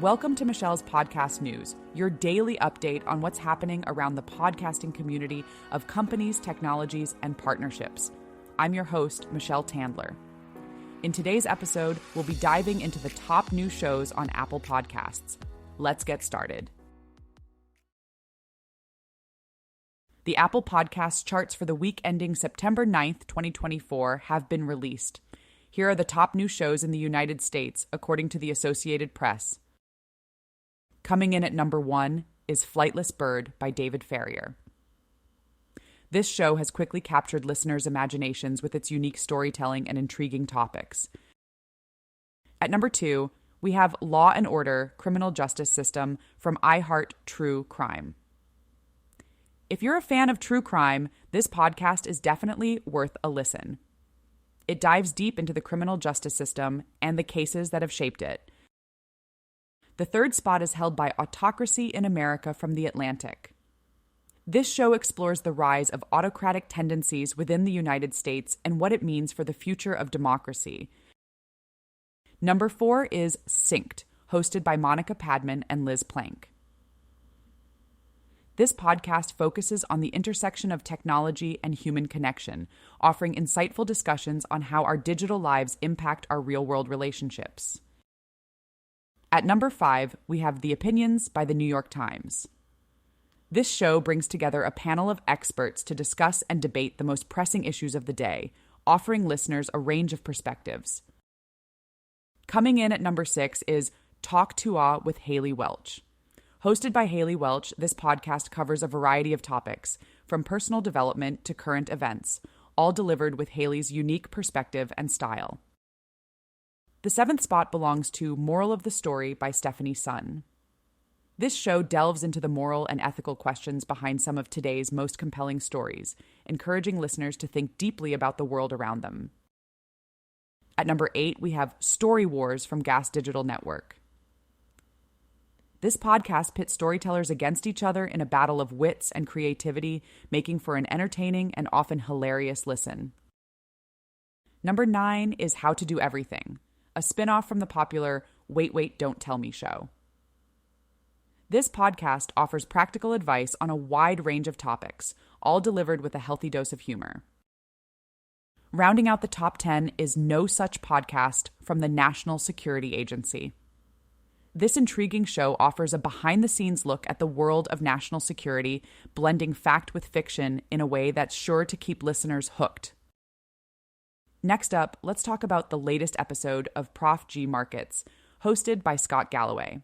Welcome to Michelle's Podcast News, your daily update on what's happening around the podcasting community of companies, technologies, and partnerships. I'm your host, Michelle Tandler. In today's episode, we'll be diving into the top new shows on Apple Podcasts. Let's get started. The Apple Podcasts charts for the week ending September 9th, 2024 have been released. Here are the top new shows in the United States, according to the Associated Press. Coming in at number 1 is Flightless Bird by David Farrier. This show has quickly captured listeners' imaginations with its unique storytelling and intriguing topics. At number 2, we have Law and Order: Criminal Justice System from iHeart True Crime. If you're a fan of true crime, this podcast is definitely worth a listen. It dives deep into the criminal justice system and the cases that have shaped it. The third spot is held by Autocracy in America from The Atlantic. This show explores the rise of autocratic tendencies within the United States and what it means for the future of democracy. Number 4 is Synced, hosted by Monica Padman and Liz Plank. This podcast focuses on the intersection of technology and human connection, offering insightful discussions on how our digital lives impact our real-world relationships. At number 5, we have The Opinions by The New York Times. This show brings together a panel of experts to discuss and debate the most pressing issues of the day, offering listeners a range of perspectives. Coming in at number 6 is Talk to with Haley Welch. Hosted by Haley Welch, this podcast covers a variety of topics, from personal development to current events, all delivered with Haley's unique perspective and style. The 7th spot belongs to Moral of the Story by Stephanie Sun. This show delves into the moral and ethical questions behind some of today's most compelling stories, encouraging listeners to think deeply about the world around them. At number 8, we have Story Wars from Gas Digital Network. This podcast pits storytellers against each other in a battle of wits and creativity, making for an entertaining and often hilarious listen. Number 9 is How to Do Everything, a spin-off from the popular Wait, Wait, Don't Tell Me show. This podcast offers practical advice on a wide range of topics, all delivered with a healthy dose of humor. Rounding out the top 10 is No Such Podcast from the National Security Agency. This intriguing show offers a behind-the-scenes look at the world of national security, blending fact with fiction in a way that's sure to keep listeners hooked. Next up, let's talk about the latest episode of Prof G Markets, hosted by Scott Galloway.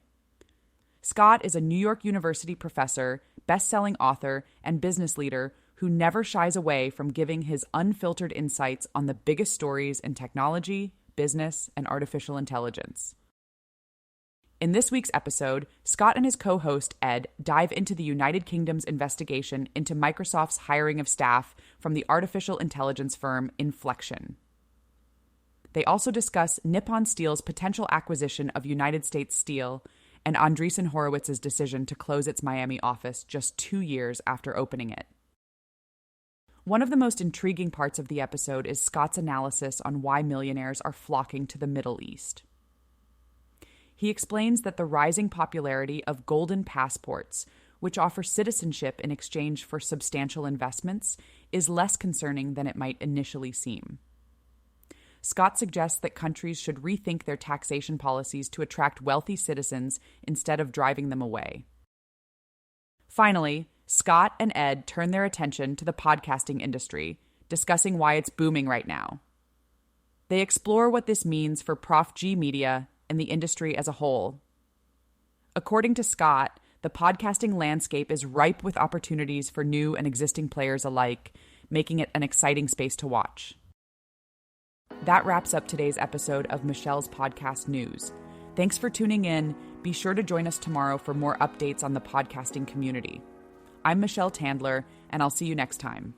Scott is a New York University professor, best-selling author, and business leader who never shies away from giving his unfiltered insights on the biggest stories in technology, business, and artificial intelligence. In this week's episode, Scott and his co-host, Ed, dive into the United Kingdom's investigation into Microsoft's hiring of staff from the artificial intelligence firm Inflection. They also discuss Nippon Steel's potential acquisition of United States Steel and Andreessen Horowitz's decision to close its Miami office just 2 years after opening it. One of the most intriguing parts of the episode is Scott's analysis on why millionaires are flocking to the Middle East. He explains that the rising popularity of golden passports, which offer citizenship in exchange for substantial investments, is less concerning than it might initially seem. Scott suggests that countries should rethink their taxation policies to attract wealthy citizens instead of driving them away. Finally, Scott and Ed turn their attention to the podcasting industry, discussing why it's booming right now. They explore what this means for Prof G Media and the industry as a whole. According to Scott, the podcasting landscape is ripe with opportunities for new and existing players alike, making it an exciting space to watch. That wraps up today's episode of Michelle's Podcast News. Thanks for tuning in. Be sure to join us tomorrow for more updates on the podcasting community. I'm Michelle Tandler, and I'll see you next time.